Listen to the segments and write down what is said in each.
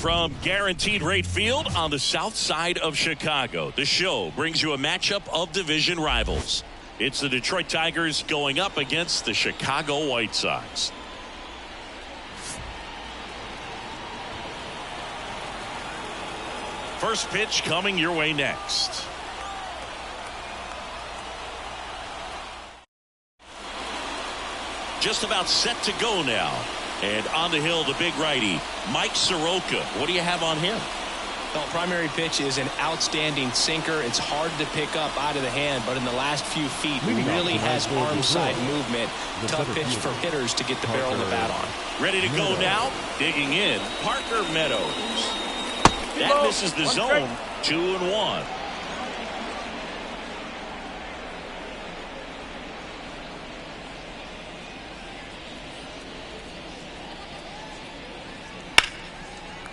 from Guaranteed Rate Field on the south side of Chicago. The show brings you a matchup of division rivals. It's the Detroit Tigers going up against the Chicago White Sox. First pitch coming your way next. Just about set to go now. And on the hill, the big righty, Mike Soroka. What do you have on him? Well, primary pitch is an outstanding sinker. It's hard to pick up out of the hand, but in the last few feet, really has arm side movement. Tough pitch for hitters to get the barrel of the bat on. Ready to go now. Digging in, Parker Meadows. That misses the zone. 2-1.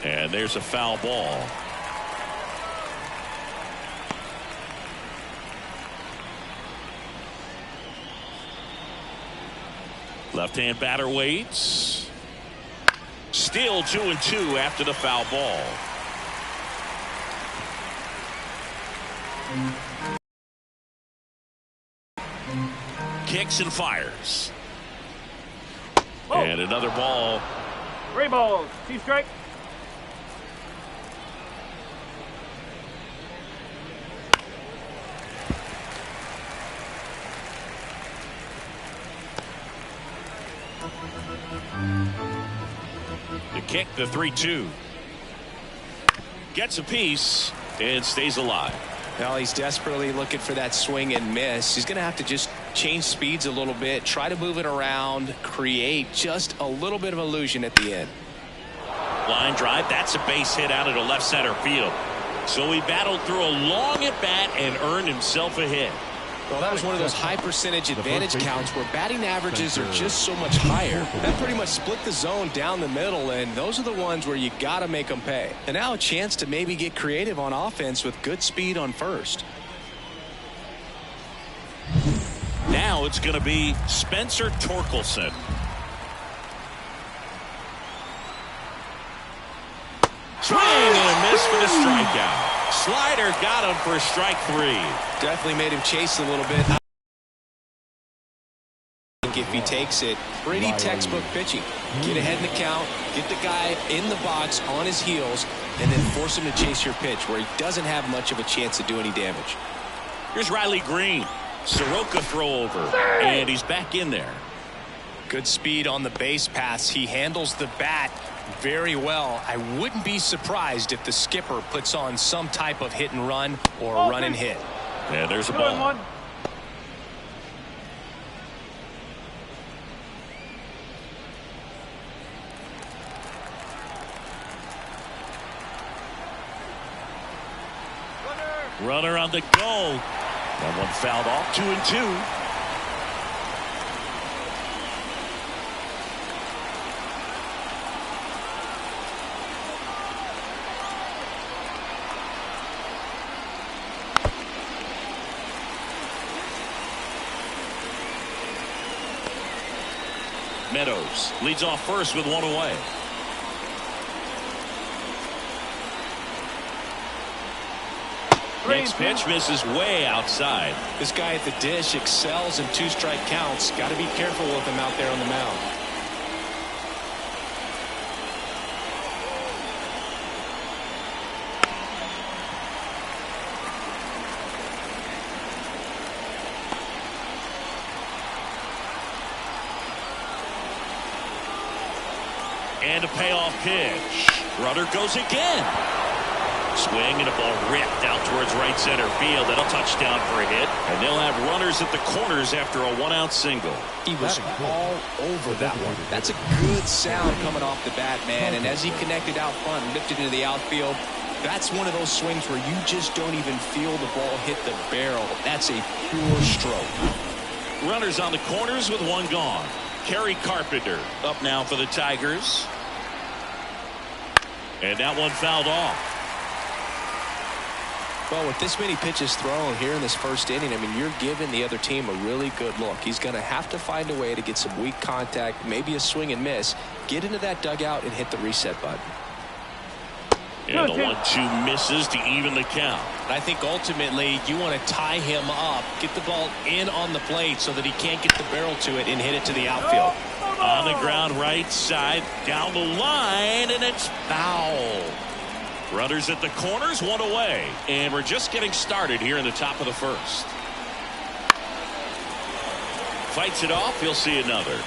And there's a foul ball. Left-hand batter waits. Still 2-2 after the foul ball. Kicks and fires. And another ball. 3 balls, 2 strikes. The kick, the 3-2. Gets a piece and stays alive. Well, he's desperately looking for that swing and miss. He's going to have to just change speeds a little bit, try to move it around, create just a little bit of illusion at the end. Line drive, that's a base hit out into left center field. So he battled through a long at bat and earned himself a hit. Well, that was one of those high percentage advantage counts where batting averages are just so much higher. That pretty much split the zone down the middle, and those are the ones where you got to make them pay. And now a chance to maybe get creative on offense with good speed on first. Now it's going to be Spencer Torkelson. Swing and a miss for the strikeout. Slider got him for strike 3. Definitely made him chase a little bit. If he takes it, pretty textbook pitching. Get ahead in the count, get the guy in the box on his heels, and then force him to chase your pitch where he doesn't have much of a chance to do any damage. Here's Riley Green. Soroka throw over, and he's back in there. Good speed on the base pass. He handles the bat very well. I wouldn't be surprised if the skipper puts on some type of hit and run or run and hit. Yeah, there's a ball. Runner on the go. That one fouled off. 2-2. Meadows leads off first with 1 away. Next pitch misses way outside. This guy at the dish excels in 2-strike counts. Got to be careful with him out there on the mound. And a payoff pitch. Runner goes again. Swing and a ball ripped out towards right center field. That'll touchdown for a hit. And they'll have runners at the corners after a 1-out single. He was all over that one. That's a good sound coming off the bat, man. And as he connected out front and lifted into the outfield, that's one of those swings where you just don't even feel the ball hit the barrel. That's a pure stroke. Runners on the corners with 1 gone. Kerry Carpenter up now for the Tigers. And that one fouled off. Well, with this many pitches thrown here in this first inning, I mean, you're giving the other team a really good look. He's going to have to find a way to get some weak contact, maybe a swing and miss, get into that dugout and hit the reset button. And the 1-2 misses to even the count. I think ultimately you want to tie him up, get the ball in on the plate so that he can't get the barrel to it and hit it to the outfield. On the ground right side, down the line, and it's foul. Runners at the corners, one away. And we're just getting started here in the top of the first. Fights it off, he'll see another.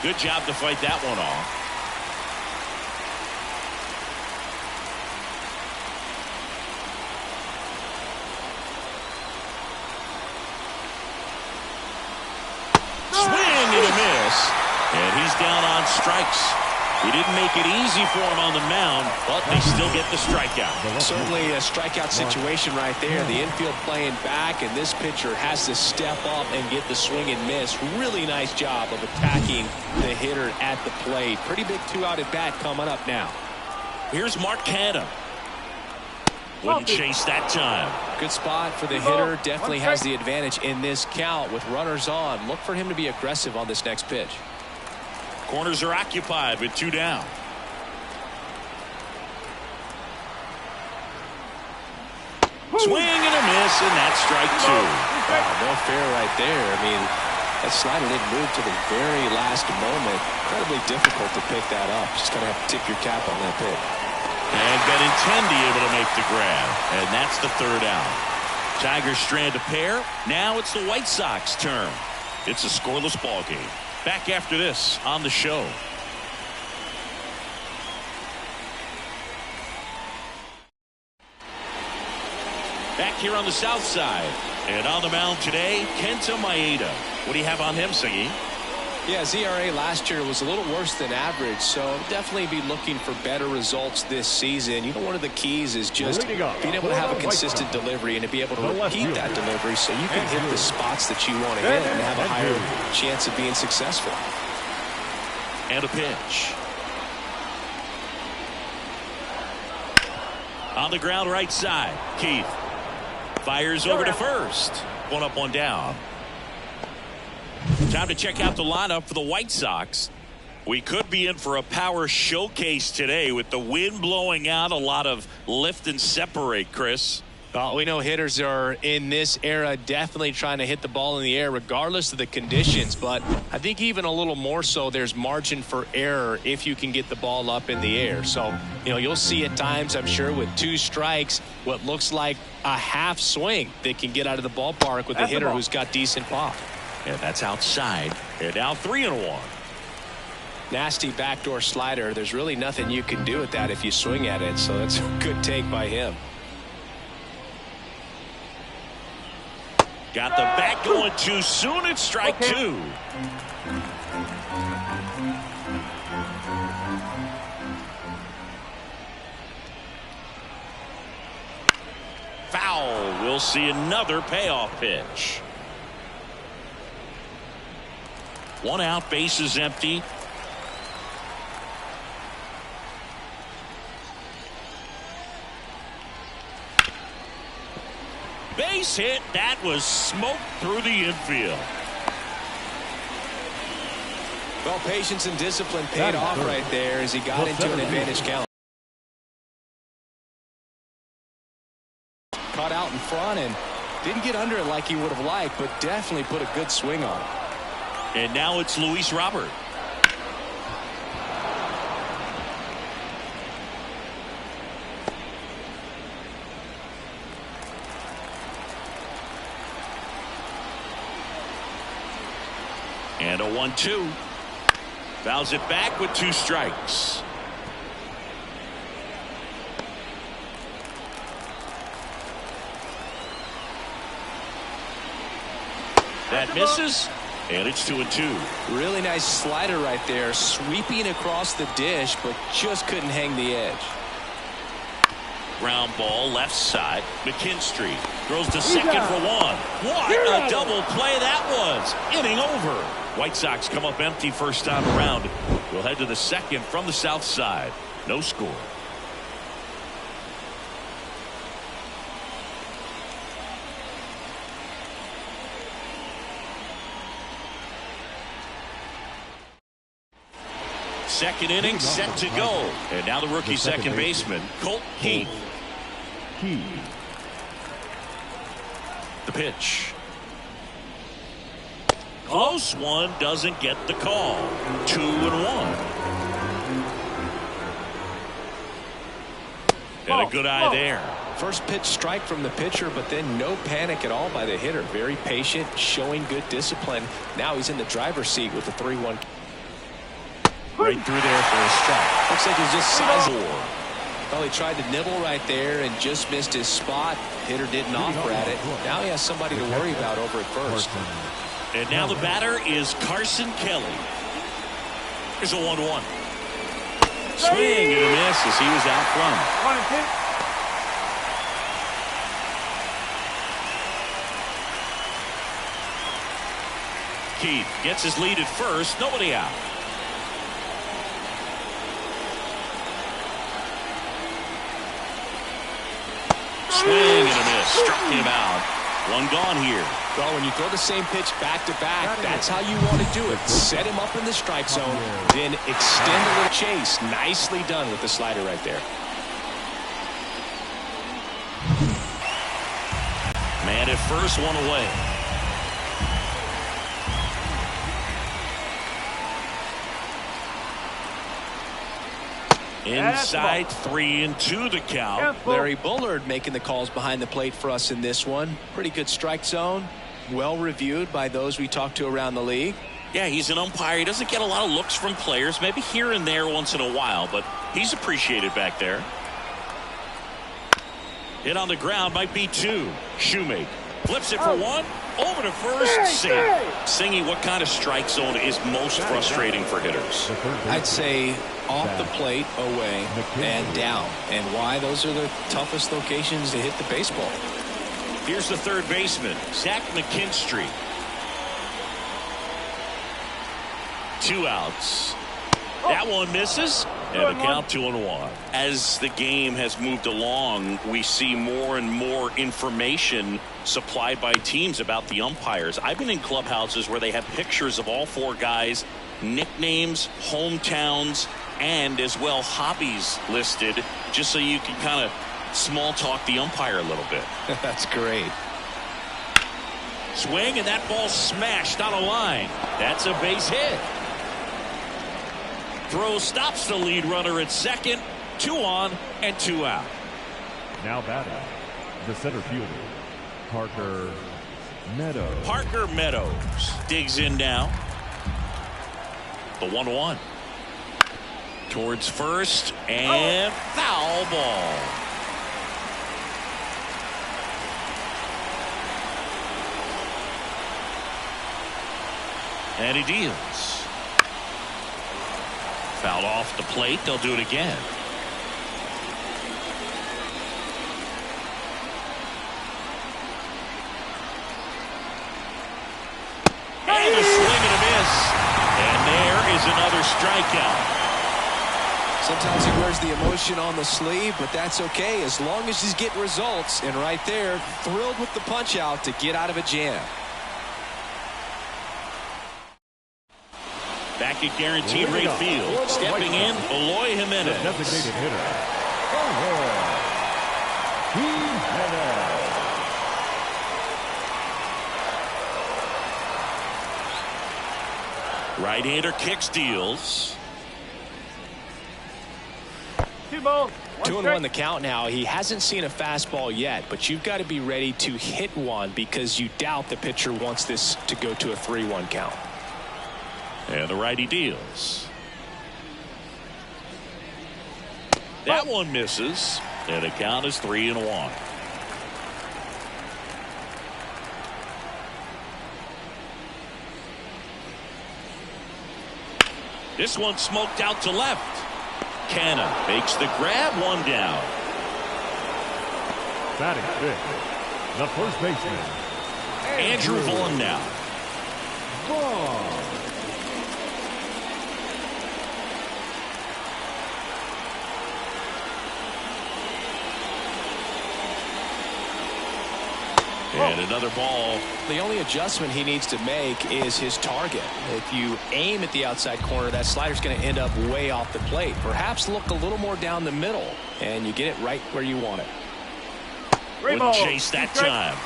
Good job to fight that one off. Swing and a miss. And he's down on strikes. He didn't make it easy for him on the mound, but they still get the strikeout. Certainly a strikeout situation right there. The infield playing back, and this pitcher has to step up and get the swing and miss. Really nice job of attacking the hitter at the plate. Pretty big 2-out at bat coming up now. Here's Mark Canha. Wouldn't chase that time. Good spot for the hitter. Definitely has the advantage in this count with runners on. Look for him to be aggressive on this next pitch. Corners are occupied with 2 down. Swing and a miss, and that's strike 2. No fair right there. I mean, that slider didn't move to the very last moment. Incredibly difficult to pick that up. Just going to have to tip your cap on that pitch. And Benintendi able to make the grab. And that's the 3rd out. Tigers strand a pair. Now it's the White Sox turn. It's a scoreless ball game. Back after this on the show. Back here on the south side. And on the mound today, Kenta Maeda. What do you have on him, Singy? Yeah, ZRA last year was a little worse than average, so definitely be looking for better results this season. You know, one of the keys is just being able to have a consistent delivery and to be able to repeat that delivery so you can hit the spots that you want to hit and have a higher chance of being successful. And a pitch. On the ground right side, Keith fires over to first. 1 up, 1 down. Time to check out the lineup for the White Sox. We could be in for a power showcase today with the wind blowing out, a lot of lift and separate, Chris. We know hitters are in this era definitely trying to hit the ball in the air regardless of the conditions, but I think even a little more so there's margin for error if you can get the ball up in the air. So, you know, you'll see at times, I'm sure, with 2 strikes, what looks like a half swing that can get out of the ballpark with a hitter who's got decent pop. And that's outside. And now 3-1. Nasty backdoor slider. There's really nothing you can do with that if you swing at it, so that's a good take by him. Got the bat going too soon. It's strike 2. Foul. We'll see another payoff pitch. 1 out, bases empty. Base hit. That was smoked through the infield. Well, patience and discipline paid off right there as he got into an advantage count. Caught out in front and didn't get under it like he would have liked, but definitely put a good swing on it. And now it's Luis Robert. And a 1-2. Fouls it back with 2 strikes. That misses. And it's 2-2. Really nice slider right there, sweeping across the dish, but just couldn't hang the edge. Ground ball left side. McKinstry throws to second for 1. What a double play that was. Inning over. White Sox come up empty first time around. We'll head to the second from the south side. No score. Second inning set to go. And now the rookie second baseman, Colt Keith. The pitch. Close one, doesn't get the call. 2-1. And a good eye there. First pitch strike from the pitcher, but then no panic at all by the hitter. Very patient, showing good discipline. Now he's in the driver's seat with the 3-1. Right through there for a strike. Looks like he's just sizable. Well, he tried to nibble right there and just missed his spot. Hitter didn't offer at it. Now he has somebody to worry about over at first. And now the batter is Carson Kelly. Here's a 1-1. Swing and a miss as he was out front. 1-2. Keith gets his lead at first. Nobody out. Swing and a miss. Struck him out. One gone here. Well, when you throw the same pitch back to back, that's how you want to do it. Set him up in the strike zone, then extend a little chase. Nicely done with the slider right there. Man at first, one away. Inside 3-2 the count. Larry Bullard making the calls behind the plate for us in this one. Pretty good strike zone. Well reviewed by those we talked to around the league. Yeah, he's an umpire. He doesn't get a lot of looks from players, maybe here and there once in a while, but he's appreciated back there. Hit on the ground, might be 2. Shoemake flips it for 1. Over to first, safe. Singy, what kind of strike zone is most frustrating for hitters? I'd say off the plate, away, and down. And why? Those are the toughest locations to hit the baseball. Here's the third baseman, Zach McKinstry. 2 outs. That one misses. And the count 2-1. As the game has moved along, we see more and more information supplied by teams about the umpires. I've been in clubhouses where they have pictures of all 4 guys, nicknames, hometowns, and as well hobbies listed, just so you can kind of small talk the umpire a little bit. That's great. Swing, and that ball smashed on a line. That's a base hit. Throw stops the lead runner at second. 2 on and 2 out. Now batting, the center fielder, Parker Meadows. Parker Meadows digs in now. The 1-1. Towards first, and foul ball. And he deals. Fouled off the plate. They'll do it again. And a swing and a miss. And there is another strikeout. Sometimes he wears the emotion on the sleeve, but that's okay as long as he's getting results. And right there, thrilled with the punch out to get out of a jam. Back at Guaranteed Rate Field. Stepping in, Eloy Jimenez. Designated hitter, Eloy Jimenez. Right-hander kicks, deals. 2 balls. 2-1 the count now. He hasn't seen a fastball yet, but you've got to be ready to hit one because you doubt the pitcher wants this to go to a 3-1 count. And the righty deals. That one misses. And the count is 3-1. This one smoked out to left. Canna makes the grab, 1 down. Batting 5th, the first baseman, Andrew Vaughn now. Vaughn. And another ball. The only adjustment he needs to make is his target. If you aim at the outside corner, that slider's going to end up way off the plate. Perhaps look a little more down the middle, and you get it right where you want it. Wouldn't chase that time.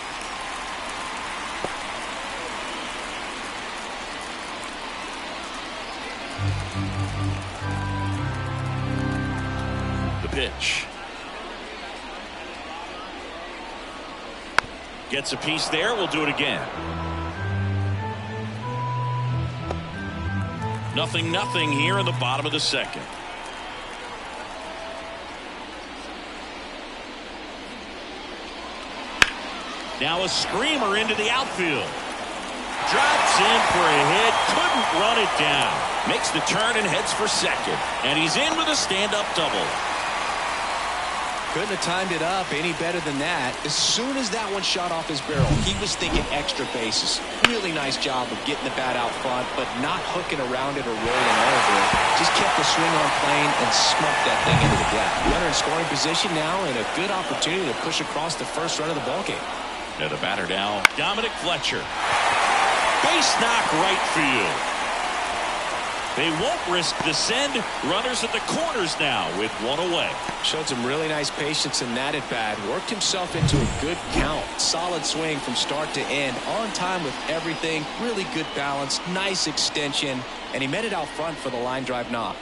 The pitch. Gets a piece there. We'll do it again. 0-0 here in the bottom of the second. Now a screamer into the outfield. Drops in for a hit. Couldn't run it down. Makes the turn and heads for second. And he's in with a stand-up double. Couldn't have timed it up any better than that. As soon as that one shot off his barrel, he was thinking extra bases. Really nice job of getting the bat out front, but not hooking around it or rolling over it. Just kept the swing on plane and smoked that thing into the gap. Runner in scoring position now, and a good opportunity to push across the first run of the ballgame. And the batter now, Dominic Fletcher. Base knock right field. They won't risk the send. Runners at the corners now with one away. Showed some really nice patience in that at bat. Worked himself into a good count. Solid swing from start to end. On time with everything. Really good balance. Nice extension. And he met it out front for the line drive knock.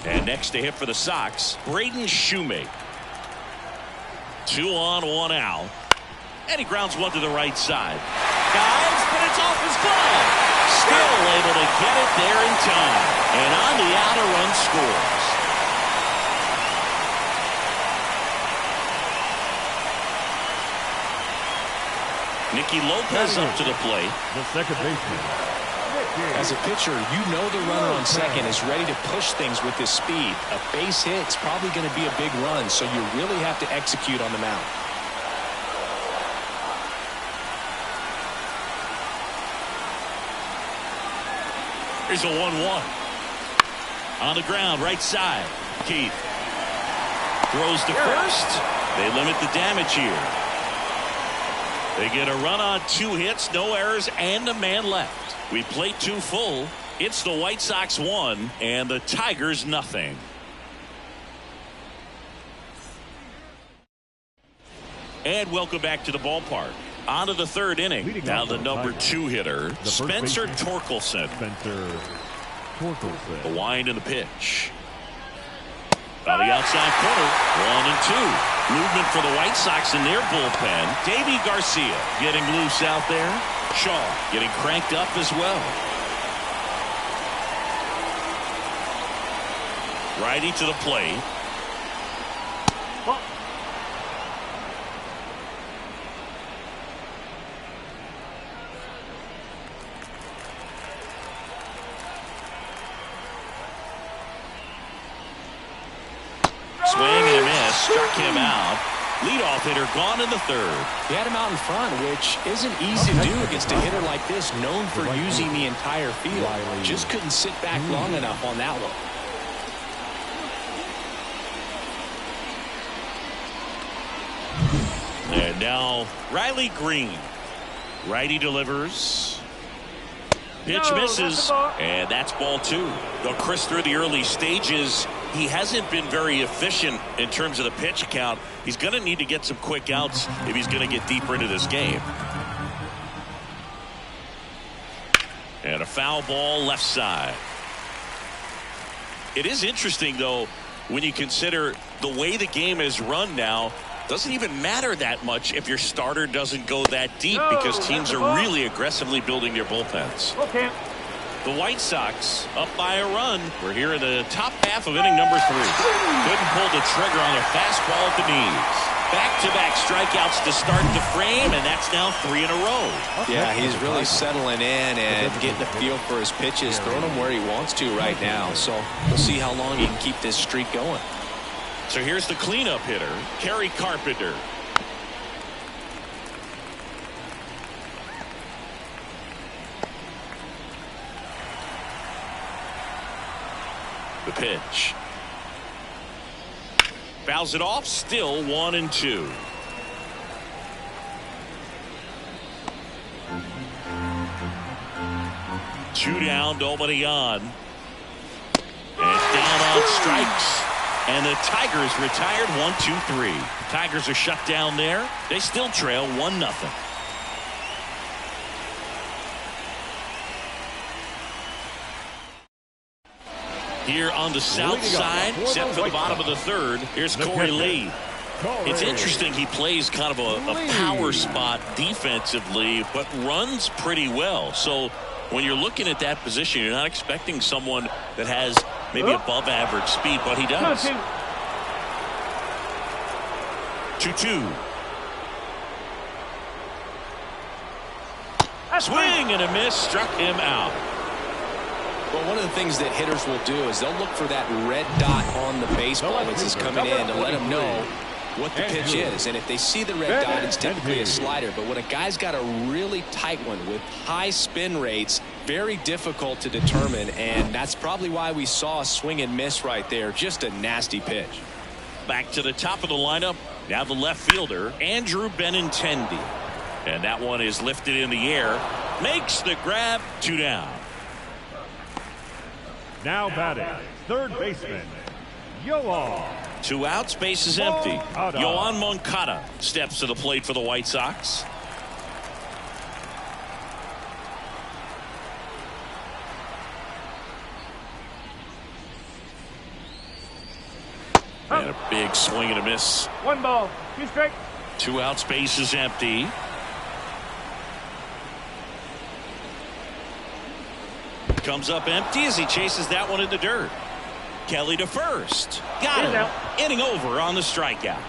And next to hit for the Sox, Braden Shoemake. 2 on, 1 out. And he grounds one to the right side. Dives, but it's off his glove. Still able to get it there in time. And on the out, a run scores. Nicky Lopez up to the plate. The second baseman. As a pitcher, you know the runner on second is ready to push things with his speed. A base hit's probably going to be a big run, so you really have to execute on the mound. Here's a 1-1. On the ground, right side. Keith throws to first. They limit the damage here. They get a run on 2 hits, no errors, and a man left. We play 2 full. It's the White Sox 1 and the Tigers nothing. And welcome back to the ballpark. On to the third inning. Now the number 2 hitter, Spencer Torkelson. The wind and the pitch. On the outside corner, 1 and 2. Movement for the White Sox in their bullpen. Davy Garcia getting loose out there. Shaw getting cranked up as well. Righty to the plate. Swing and a miss. Struck him out. Leadoff hitter gone in the third. He had him out in front, which isn't easy to do against a hitter like this, known for using the entire field. Just couldn't sit back long enough on that one. And now Riley Green. Righty delivers. Pitch misses. And that's ball 2. Though Chris, through the early stages, he hasn't been very efficient in terms of the pitch count. He's going to need to get some quick outs if he's going to get deeper into this game. And a foul ball left side. It is interesting, though, when you consider the way the game is run now. Doesn't even matter that much if your starter doesn't go that deep because teams are really aggressively building their bullpens. Okay. The White Sox up by a run. We're here in the top half of inning number 3. Couldn't pull the trigger on a fastball at the knees. Back-to-back strikeouts to start the frame, and that's now 3 in a row. Yeah, he's really settling in and getting a feel for his pitches, throwing them where he wants to right now. So we'll see how long he can keep this streak going. So here's the cleanup hitter, Kerry Carpenter. The pitch. Fouls it off, still 1 and 2. 2 down, nobody on. And down on strikes. And the Tigers retired 1-2-3. Tigers are shut down there. They still trail 1-0. Here on the south side, set for the bottom of the third, here's Corey Lee. It's interesting, he plays kind of a power spot defensively, but runs pretty well. So when you're looking at that position, you're not expecting someone that has maybe above average speed, but he does. 2-2. Swing and a miss, struck him out. Well, one of the things that hitters will do is they'll look for that red dot on the baseball as it's coming in to let them know what the pitch is. And if they see the red dot, it's typically a slider. But when a guy's got a really tight one with high spin rates, very difficult to determine. And that's probably why we saw a swing and miss right there. Just a nasty pitch. Back to the top of the lineup. Now the left fielder, Andrew Benintendi. And that one is lifted in the air. Makes the grab. 2 down. Now batting, third baseman, Yoan. 2 outs, base is empty. Yoan Moncada steps to the plate for the White Sox. And a big swing and a miss. 1 ball, 2 strikes. 2 outs, base is empty. Comes up empty as he chases that one in the dirt. Kelly to first. Got him. Inning over on the strikeout.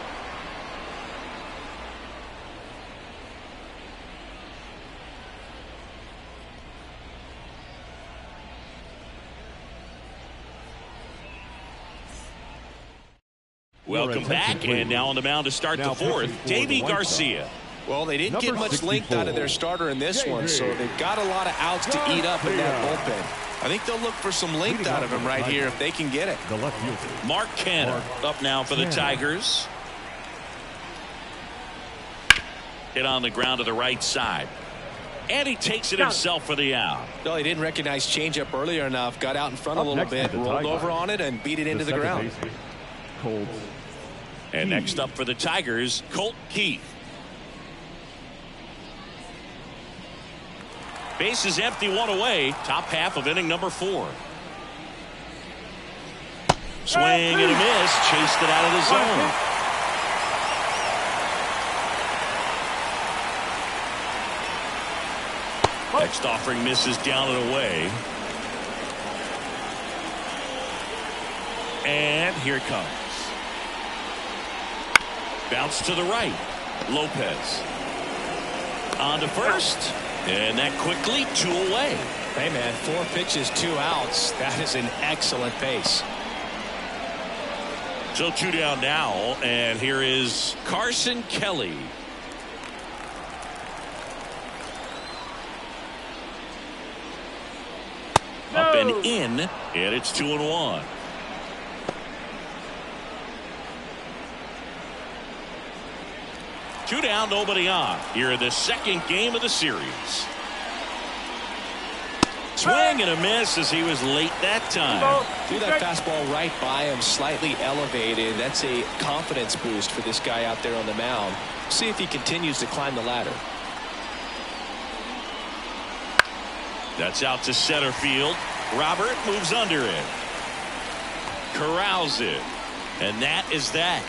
Welcome back, and now on the mound to start the fourth, Davy Garcia. Well, they didn't get much length out of their starter in this one, so they've got a lot of outs to eat up in that bullpen. I think they'll look for some length out of him right here if they can get it. Mark Canha up now for the Tigers. Hit on the ground to the right side. And he takes it himself for the out. Well, he didn't recognize changeup earlier enough, got out in front a little bit, rolled over on it, and beat it into the ground. And next up for the Tigers, Colt Keith. Base is empty, 1 away. Top half of inning number 4. Swing and a miss. Chased it out of the zone. Next offering misses down and away. And here it comes. Bounce to the right. Lopez. On to first. And that quickly 2 away. Hey, man, 4 pitches, 2 outs. That is an excellent pace. So 2 down now. And here is Carson Kelly. No. Up and in. And it's 2-1. Two down, nobody on. Here in the second game of the series. Swing and a miss as he was late that time. Threw that fastball right by him, slightly elevated. That's a confidence boost for this guy out there on the mound. See if he continues to climb the ladder. That's out to center field. Robert moves under it. Corrals it. And that is that.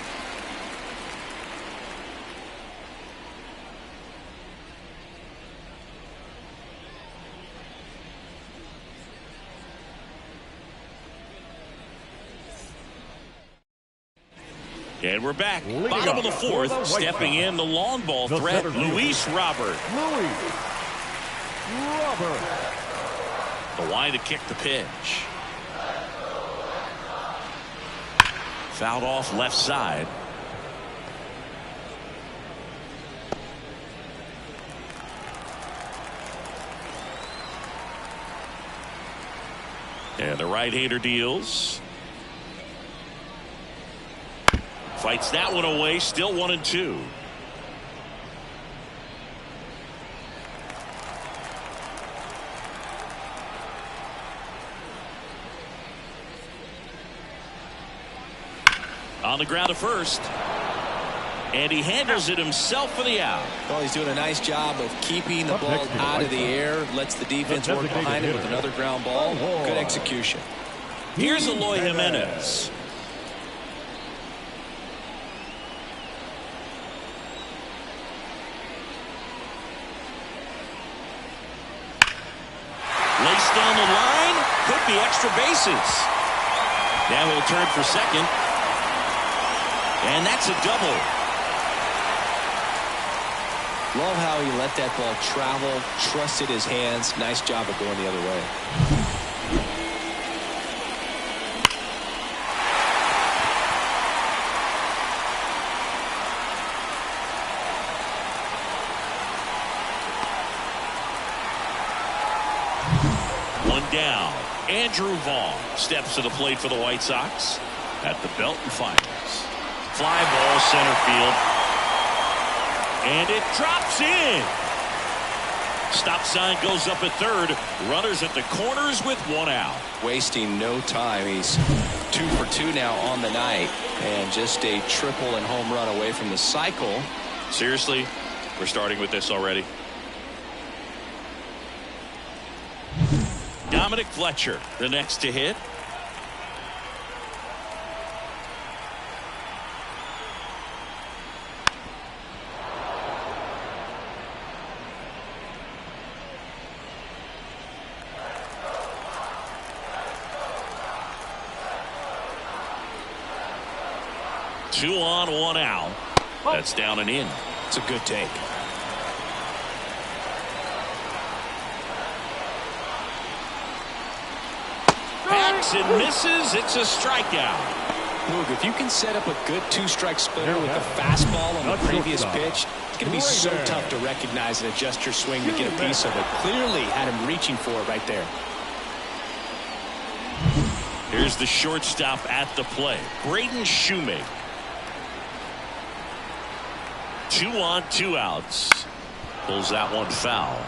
And we're back. Bottom of the fourth. Stepping in the long ball threat, Luis Robert. The line to kick the pitch. Fouled off left side. And the right-hander deals. Fights that one away. Still 1-2. On the ground to first. And he handles it himself for the out. Well, he's doing a nice job of keeping the ball out of the air. Lets the defense work behind it with another ground ball. Good execution. Here's Eloy Jimenez. Laced down the line. Could be extra bases. Now he'll turn for second. And that's a double. Love how he let that ball travel, trusted his hands. Nice job of going the other way. One down. Andrew Vaughn steps to the plate for the White Sox at the belt and fires. Fly ball center field. And it drops in. Stop sign goes up at third. Runners at the corners with one out. Wasting no time. He's 2 for 2 now on the night. And just a triple and home run away from the cycle. Seriously, we're starting with this already. Dominic Fletcher, the next to hit. Two on, one out. That's down and in. It's a good take. Backs and misses. It's a strikeout. Look, if you can set up a good 2-strike splitter with a fastball on the previous pitch, it's going to be so tough to recognize and adjust your swing to get a piece of it. Clearly had him reaching for it right there. Here's the shortstop at the plate, Braden Shoemaker. 2 on, 2 outs. Pulls that one foul.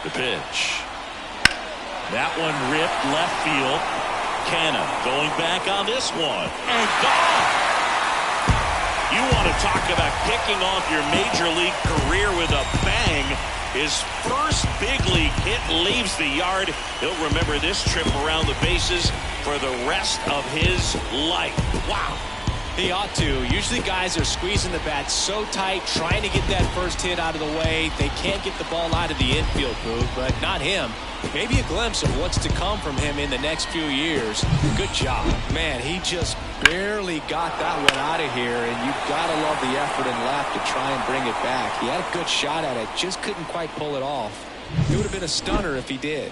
The pitch. That one ripped left field. Canna going back on this one. And gone. You want to talk about kicking off your major league career with a bang. His first big league hit leaves the yard. He'll remember this trip around the bases for the rest of his life. Wow. He ought to. Usually guys are squeezing the bat so tight, trying to get that first hit out of the way. They can't get the ball out of the infield booth, but not him. Maybe a glimpse of what's to come from him in the next few years. Good job. Man, he just barely got that one out of here, and you've got to love the effort and left to try and bring it back. He had a good shot at it, just couldn't quite pull it off. It would have been a stunner if he did.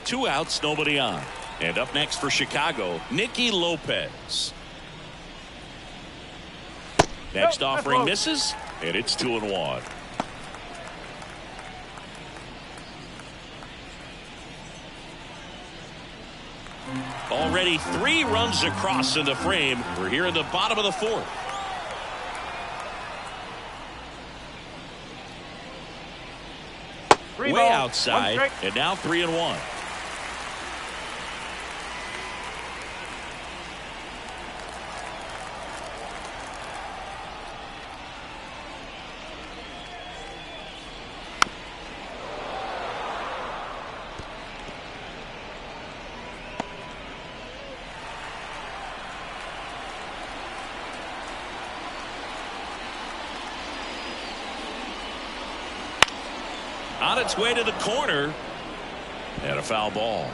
Two outs, nobody on. And up next for Chicago, Nicky Lopez. Next offering misses, and it's 2-1. Already 3 runs across in the frame. We're here in the bottom of the 4th. Way outside, and now 3-1. On its way to the corner, and a foul ball.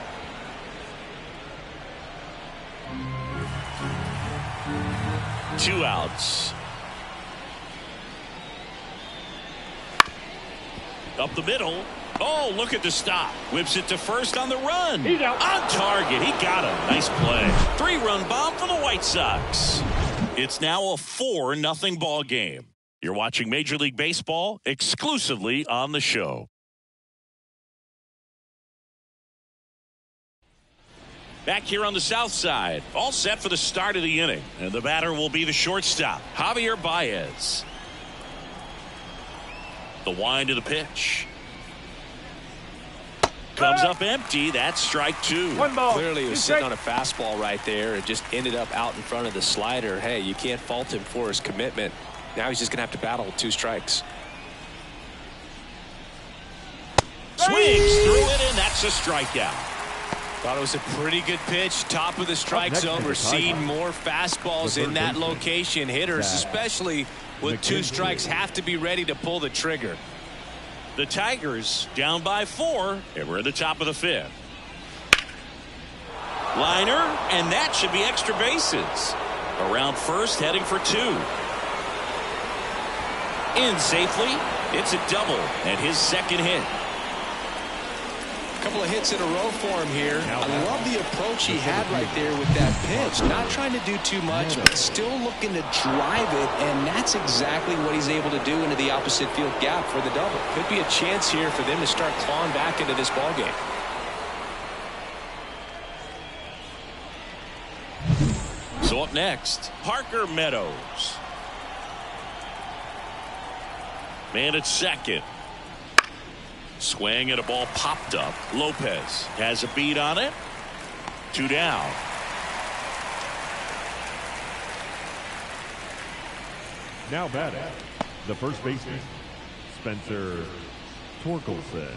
Two outs. Up the middle. Oh, look at the stop. Whips it to first on the run. He's out. On target. He got him. Nice play. 3-run bomb for the White Sox. It's now a 4-0 ball game. You're watching Major League Baseball exclusively on the show. Back here on the south side, all set for the start of the inning. And the batter will be the shortstop, Javier Baez. The wind of the pitch. Comes up empty. That's strike two. One ball. Clearly he was Two sitting on strikes. a fastball right there and just ended up out in front of the slider. Hey, you can't fault him for his commitment. Now he's just going to have to battle with 2 strikes. Swings through it, and that's a strikeout. Thought it was a pretty good pitch. Top of the strike zone. We're seeing more fastballs in that location. Hitters, especially with 2 strikes, have to be ready to pull the trigger. The Tigers down by 4, and we're at the top of the 5th. Liner, and that should be extra bases. Around first, heading for 2. In safely. It's a double, and his second hit. A couple of hits in a row for him here. I love the approach he had right there with that pitch. Not trying to do too much, but still looking to drive it, and that's exactly what he's able to do into the opposite field gap for the double. Could be a chance here for them to start clawing back into this ballgame. So up next, Parker Meadows. Man at second. Swing and a ball popped up. Lopez has a beat on it. 2 down. Now batting, the first baseman, Spencer Torkelson.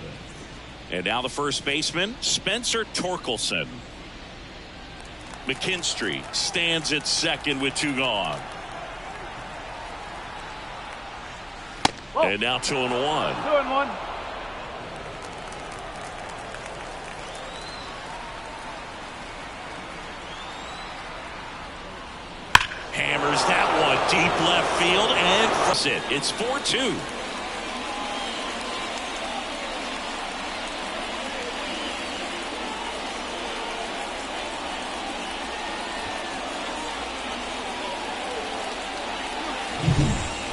And now the first baseman, Spencer Torkelson. McKinstry stands at second with 2 gone. Whoa. And now 2-1. 2-1. Hammers that one deep left field and it's 4-2.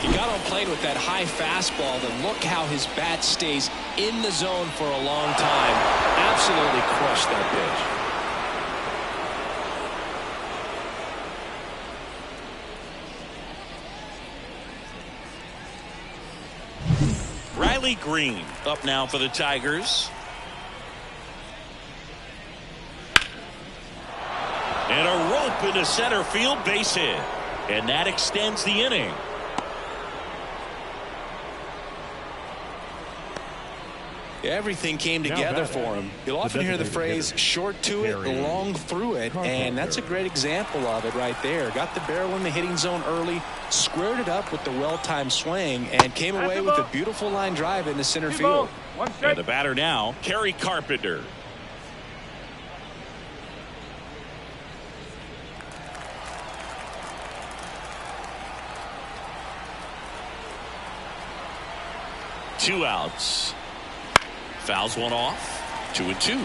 He got on plane with that high fastball, then look how his bat stays in the zone for a long time. Absolutely crushed that pitch. Riley Green up now for the Tigers. And a rope into center field, base hit. And that extends the inning. Everything came together for him. You'll often hear the phrase short to it, long through it, and that's a great example of it right there. Got the barrel in the hitting zone early, squared it up with the well-timed swing, and came away with a beautiful line drive into center field. And the batter now, Kerry Carpenter. Two outs. Fouls one off. 2-2.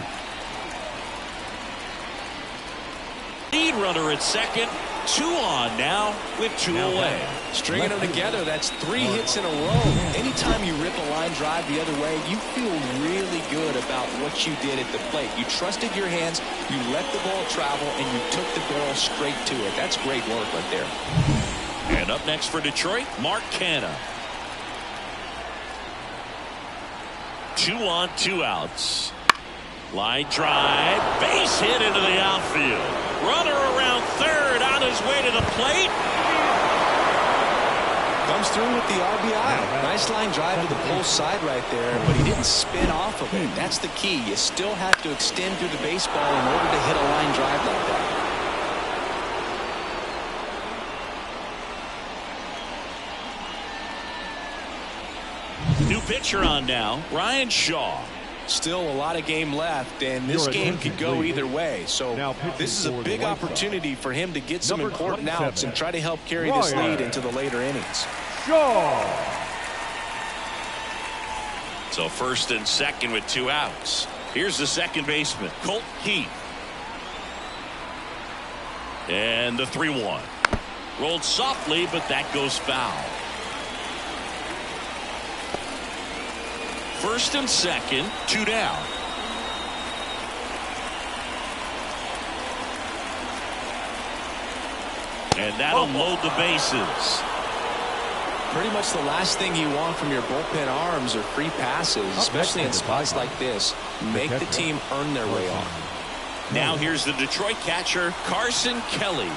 Lead runner at second. 2 on now with 2 away. Stringing them together, that's 3 hits in a row. Anytime you rip a line drive the other way, you feel really good about what you did at the plate. You trusted your hands, you let the ball travel, and you took the barrel straight to it. That's great work right there. And up next for Detroit, Mark Canha. 2 on, 2 outs. Line drive, base hit into the outfield. Runner around third on his way to the plate. Comes through with the RBI. Nice line drive to the pull side right there, but he didn't spin off of it. That's the key. You still have to extend through the baseball in order to hit a line drive like that. New pitcher on now, Ryan Shaw. Still a lot of game left, and this game could go either way. So this is a big opportunity for him to get some important outs and try to help carry this lead into the later innings. Shaw. So first and second with 2 outs. Here's the second baseman, Colt Heath. And the 3-1. Rolled softly, but that goes foul. First and second, 2 down. And that'll load the bases. Pretty much the last thing you want from your bullpen arms are free passes, especially in spots like this. Make the team earn their way on. Now here's the Detroit catcher, Carson Kelly.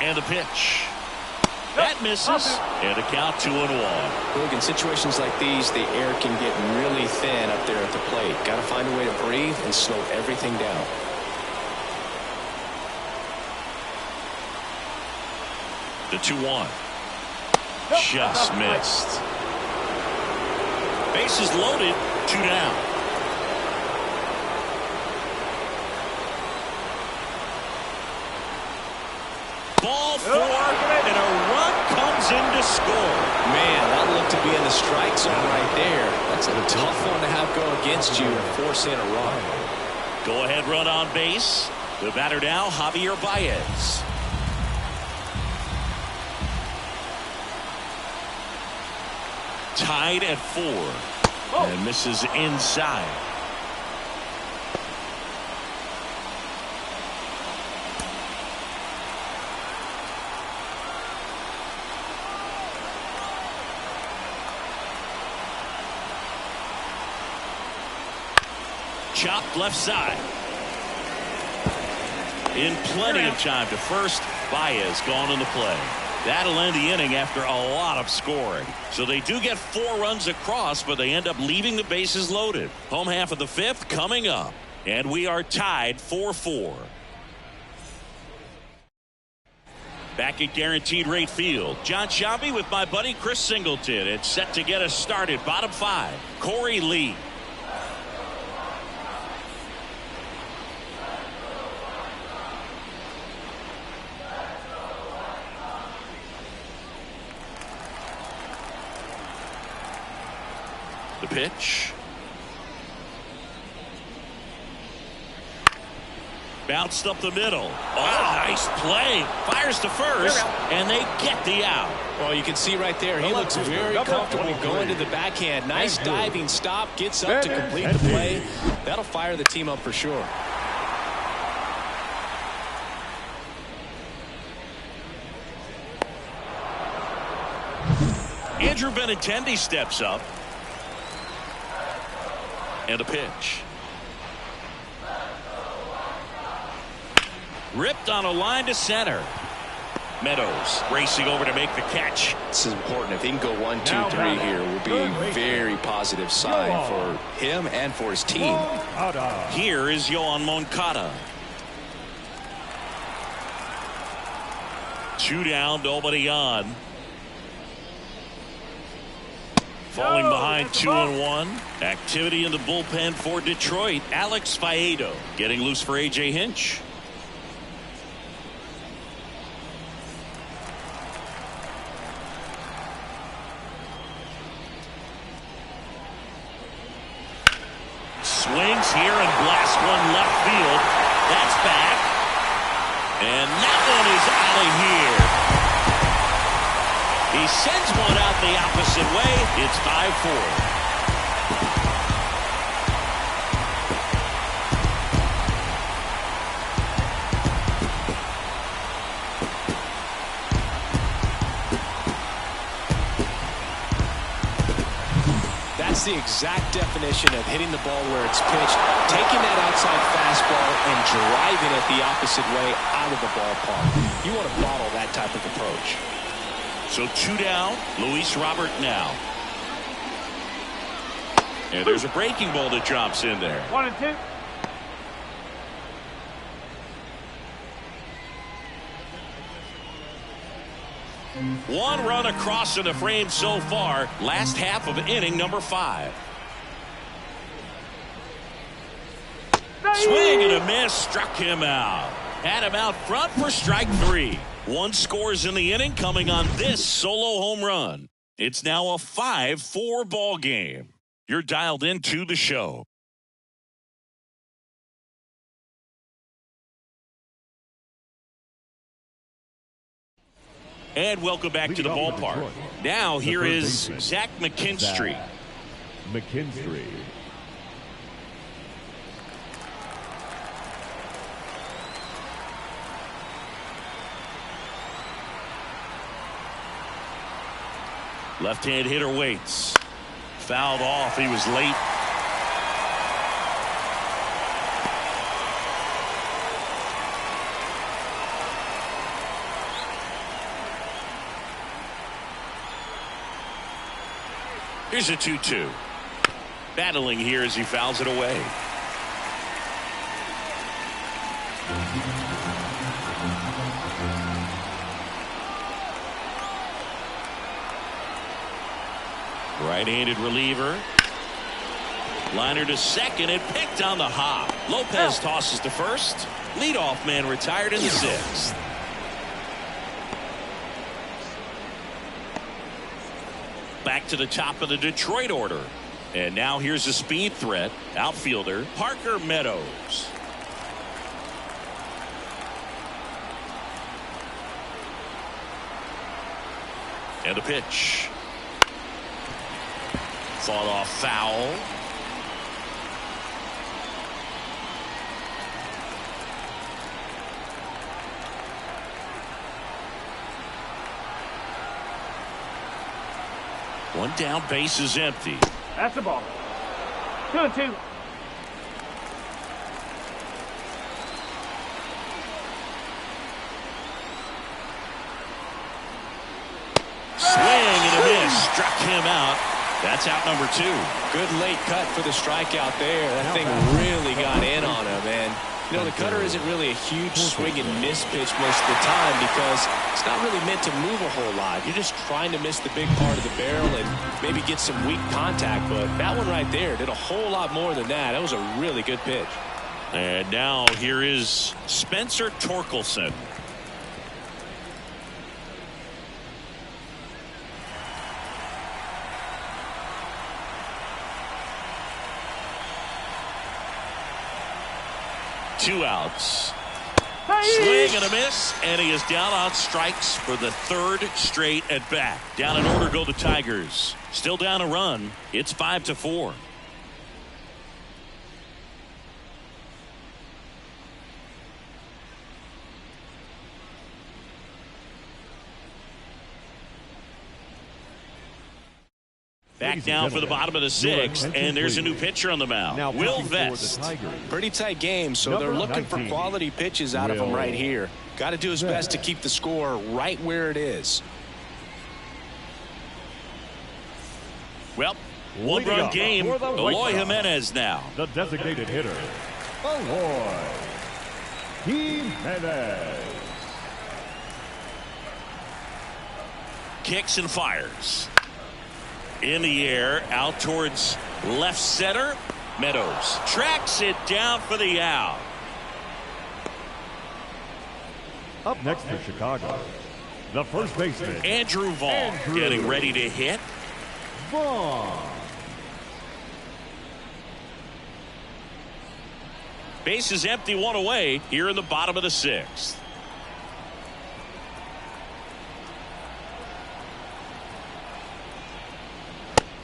And a pitch. That misses. And a count 2-1. Look, in situations like these, the air can get really thin up there at the plate. Got to find a way to breathe and slow everything down. The 2-1. Just missed. Bases loaded, 2 down. Ball 4, and a run comes in to score. Man, that looked to be in the strike zone right there. That's a tough one to have go against you and force in a run. Go ahead run on base. The batter now, Javier Baez. Tied at 4. And misses inside. Chopped left side. In plenty of time to first. Baez gone in the play. That'll end the inning after a lot of scoring. So they do get 4 runs across, but they end up leaving the bases loaded. Home half of the 5th coming up. And we are tied 4-4. Back at Guaranteed Rate Field, John Sciambi with my buddy Chris Singleton. It's set to get us started. Bottom 5, Corey Lee. The pitch. Bounced up the middle. Oh, nice play. Fires to first, and they get the out. Well, you can see right there, he looks very comfortable going to the backhand. Nice diving stop, gets up to complete the play. That'll fire the team up for sure. Andrew Benintendi steps up. And a pitch. Ripped on a line to center. Meadows racing over to make the catch. This is important. If he can go 1, 2, 3 here, it will be a very positive sign for him and for his team. Here is Yoan Moncada. 2 down, nobody on. Falling behind 2-1. Activity in the bullpen for Detroit. Alex Faedo getting loose for A.J. Hinch. Swings here and blasts one left field. That's back. And that one is out of here. He sends one out the opposite way. It's 5-4. That's the exact definition of hitting the ball where it's pitched, taking that outside fastball and driving it the opposite way out of the ballpark. You want to bottle that type of approach. So 2 down, Luis Robert now. And there's a breaking ball that drops in there. 1 and 2. One run across in the frame so far. Last half of inning number 5. Swing and a miss. Struck him out. Had him out front for strike 3. 1 scores in the inning coming on this solo home run. It's now a 5-4 ball game. You're dialed into the show. And welcome back to the ballpark. Now here is Zach McKinstry. Left-hand hitter waits. Fouled off. He was late. Here's a 2-2. Battling here as he fouls it away. Right-handed reliever. Liner to second and picked on the hop. Lopez tosses to first. Leadoff man retired in the sixth. Back to the top of the Detroit order. And now here's a speed threat. Outfielder Parker Meadows. And a pitch. Fought off foul. One down, base is empty. That's the ball. 2-2. Swing and a miss. Struck him out. That's out number 2. Good late cut for the strikeout there. That thing really got in on him. And, you know, the cutter isn't really a huge swing and miss pitch most of the time because it's not really meant to move a whole lot. You're just trying to miss the big part of the barrel and maybe get some weak contact. But that one right there did a whole lot more than that. That was a really good pitch. And now here is Spencer Torkelson. Two outs. Swing and a miss, and he is down on strikes for the third straight at bat. Down in order go the Tigers. Still down a run. It's 5-4. Back down for the bottom of the sixth, and there's a new pitcher on the mound. Now Will Vest. Pretty tight game, so they're looking for quality pitches out of him right here. Got to do his best to keep the score right where it is. Well, one-run game. Eloy Jimenez now. The designated hitter, Eloy Jimenez. Kicks and fires. In the air, out towards left center. Meadows tracks it down for the out. Up next for Chicago, the first baseman, Andrew Vaughn getting ready to hit. Vaughn. Base is empty, one away here in the bottom of the sixth.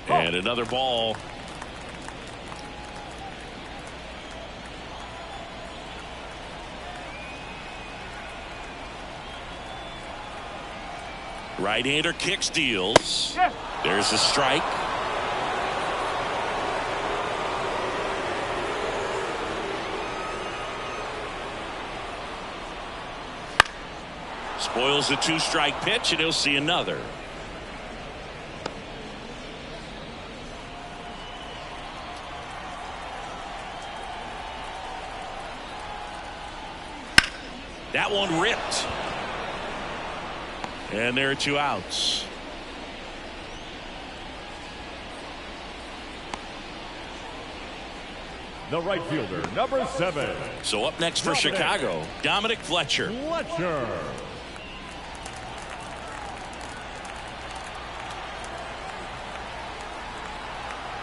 And another ball. Right-hander kicks, deals. Yes. There's a strike. Spoils the two-strike pitch, and he'll see another. That one ripped. And there are two outs. The right fielder, number 7. So up next for Chicago, Dominic Fletcher. Fletcher.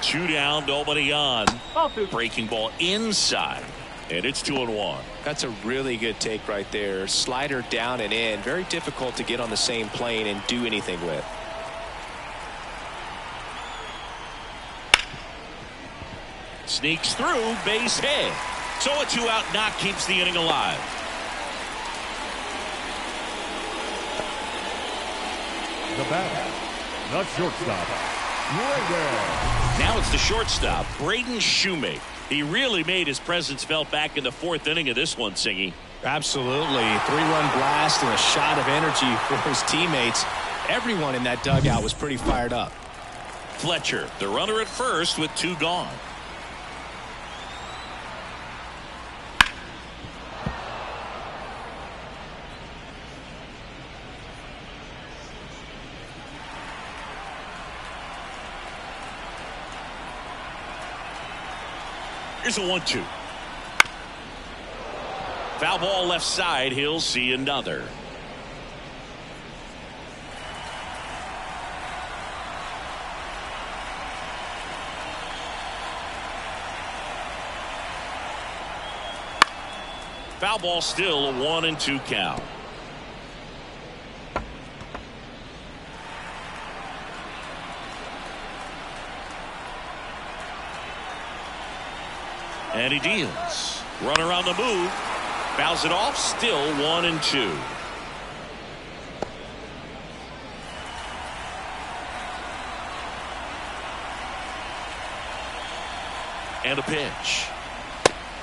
Two down, nobody on. Ball 2. Breaking ball inside. And it's 2-1. That's a really good take right there. Slider down and in. Very difficult to get on the same plane and do anything with. Sneaks through, base hit. So a 2-out knock keeps the inning alive. The batter, The shortstop, right there. Now it's the shortstop, Braden Shoemake. He really made his presence felt back in the fourth inning of this one, Singy. Absolutely. 3-run blast and a shot of energy for his teammates. Everyone in that dugout was pretty fired up. Fletcher, the runner at first with 2 gone. Here's a 1-2. Foul ball left side. He'll see another. Foul ball, still a 1-2 count. And he deals. Runner on the move. Fouls it off. Still 1-2. And a pitch.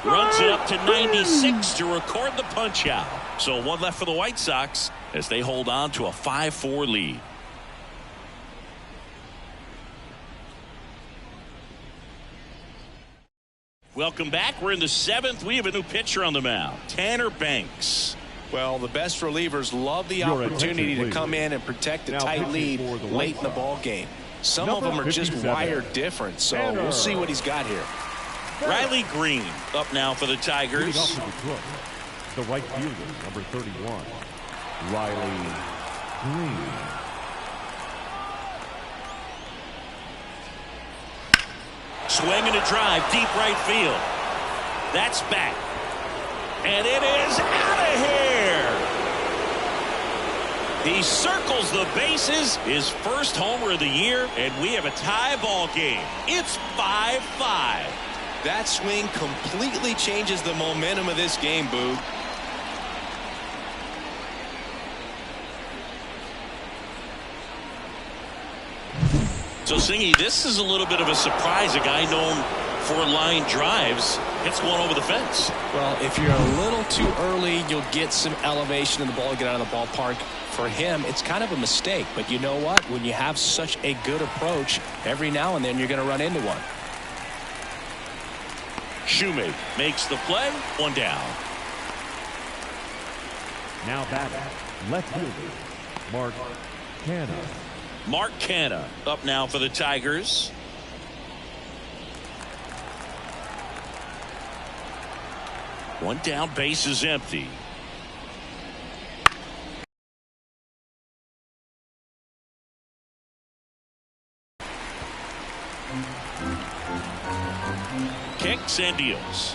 Runs it up to 96 to record the punch out. So 1 left for the White Sox as they hold on to a 5-4 lead. Welcome back. We're in the 7th. We have a new pitcher on the mound, Tanner Banks. Well, the best relievers love the opportunity to come in and protect a tight lead late in the ball game. Some of them are just wired different, so we'll see what he's got here. Riley Green up now for the Tigers. The right fielder, number 31, Riley Green. Swing and a drive, deep right field. That's back. And it is out of here. He circles the bases, his first homer of the year, and we have a tie ball game. It's 5-5. That swing completely changes the momentum of this game, Boog. So, Singy, this is a little bit of a surprise. A guy known for line drives hits one over the fence. Well, if you're a little too early, you'll get some elevation in the ball, get out of the ballpark. For him, it's kind of a mistake. But you know what? When you have such a good approach, every now and then you're going to run into one. Shoemake makes the play. 1 down. Now batting, left fielder, Mark Canha. Mark Canha up now for the Tigers. One down, base is empty. Kicks and deals.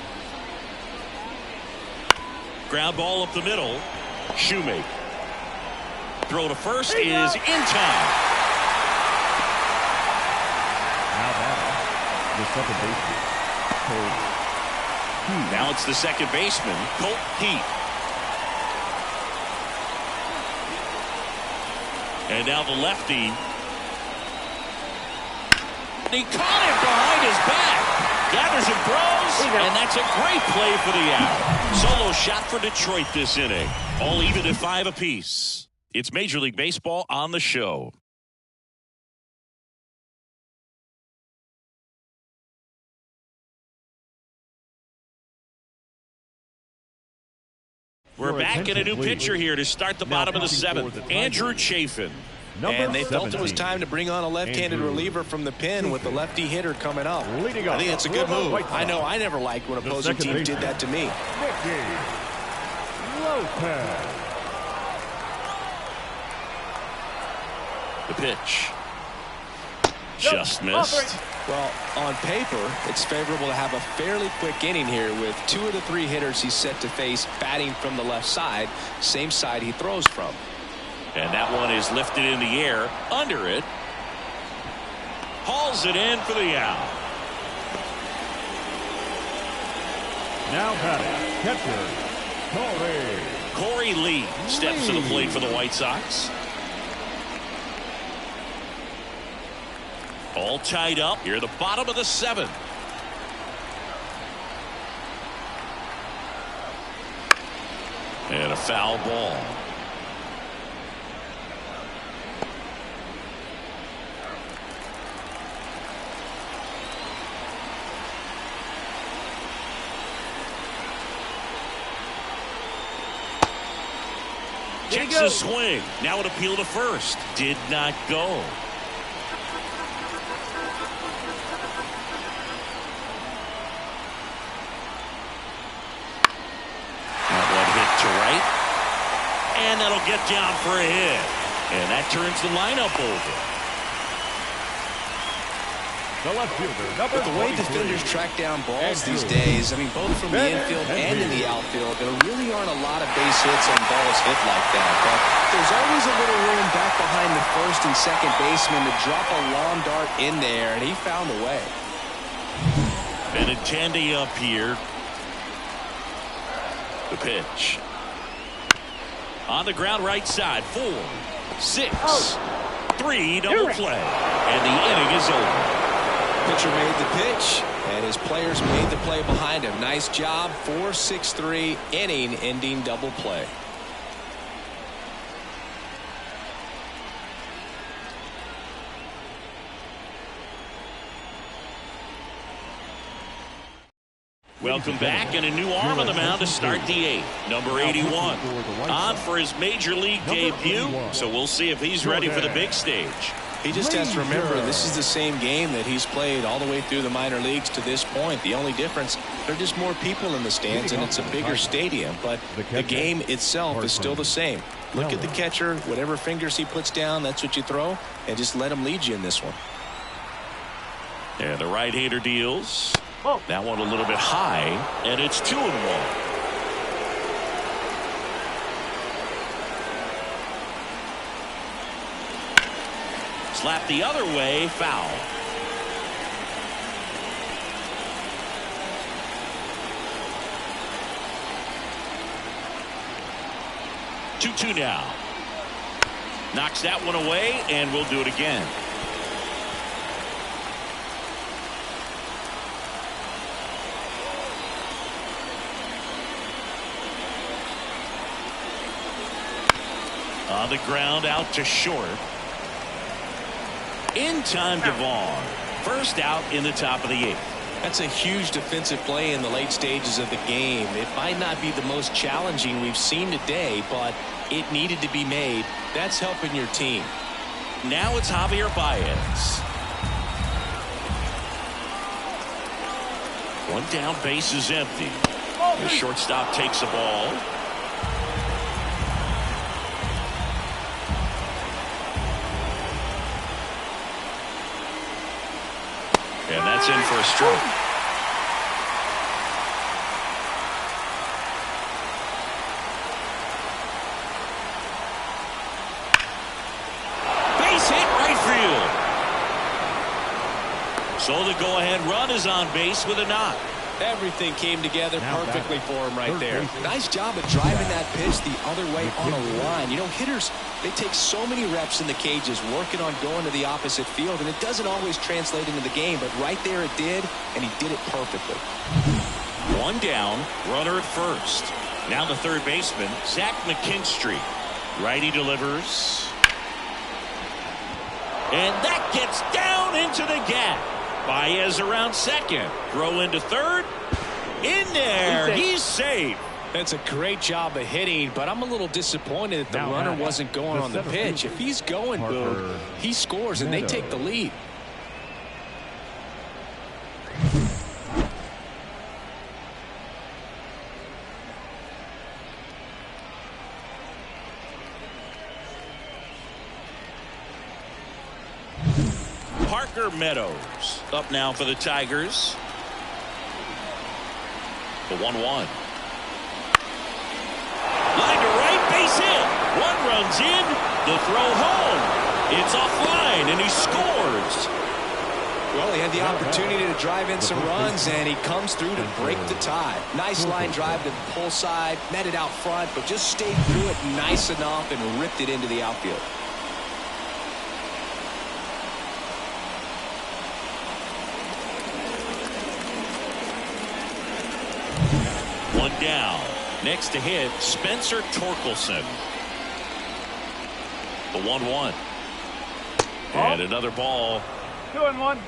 Ground ball up the middle. Shoemake. Throw to first is in time. Now batting, the second baseman, Colt Heath. Now it's the second baseman, Colt Heath. And now the lefty. He caught it behind his back. Gathers and throws, and that's a great play for the out. Solo shot for Detroit this inning. All even at 5 apiece. It's Major League Baseball on the show. We're back in a new pitcher here to start the bottom of the 7th. Andrew Chafin. And they felt it was time to bring on a left-handed reliever from the pen with the lefty hitter coming up. I think it's a good move. I know I never liked when opposing teams did that to me. The pitch. Just missed. Well, on paper, it's favorable to have a fairly quick inning here with 2 of the 3 hitters he's set to face batting from the left side, same side he throws from. And that one is lifted in the air under it. Hauls it in for the out. Now batting, catcher, Corey Lee steps to the plate for the White Sox. All tied up here at the bottom of the 7th. And a foul ball. Takes a swing. Now an appeal to first. Did not go. That one hit to right. And that'll get down for a hit. And that turns the lineup over. The left fielder, number With the way 23. defenders track down balls these days, I mean, both from the infield and in the outfield, there really aren't a lot of base hits on balls hit like that. But there's always a little room back behind the first and second baseman to drop a long dart in there, and he found a way. Benintendi up here. The pitch. On the ground right side. 4, 6, 3, double play. And the inning is over. Pitcher made the pitch, and his players made the play behind him. Nice job. 4-6-3, inning-ending double play. Welcome back, and a new arm on the mound to start the 8th. Number 81 on for his major league debut, so we'll see if he's ready for the big stage. He just has to remember this is the same game that he's played all the way through the minor leagues to this point. The only difference, there are just more people in the stands and it's a bigger stadium, but the game itself is still the same. Look at the catcher, whatever fingers he puts down, that's what you throw, and just let him lead you in this one. And the right-hander deals. That one a little bit high, and it's 2-1. Slap the other way, foul. Two now. Knocks that one away, and we'll do it again. On the ground, out to short. In time to Vaughn. First out in the top of the 8th. That's a huge defensive play in the late stages of the game. It might not be the most challenging we've seen today, but it needed to be made. That's helping your team. Now it's Javier Baez. One down, base is empty. The shortstop takes the ball. And that's in for a strike. Base hit, right field. So the go-ahead run is on base with a knock. Everything came together perfectly for him right there. Nice job of driving that pitch the other way on a line. You know, hitters, they take so many reps in the cages working on going to the opposite field, and it doesn't always translate into the game, but right there it did, and he did it perfectly. One down, runner at first. Now the third baseman, Zach McKinstry. Righty delivers. And that gets down into the gap. Baez around second. Throw into third. In there. He's safe. That's a great job of hitting, but I'm a little disappointed that the runner wasn't going on the pitch. If he's going, Boog, he scores and they take the lead. Parker Meadows up now for the Tigers. The 1-1. Line to right, base hit. One runs in. The throw home. It's offline, and he scores. Well, he had the opportunity to drive in some runs, and he comes through to break the tie. Nice line drive to the pull side, met it out front, but just stayed through it nice enough and ripped it into the outfield. down. Next to hit, Spencer Torkelson. The 1-1. And another ball. 2-1.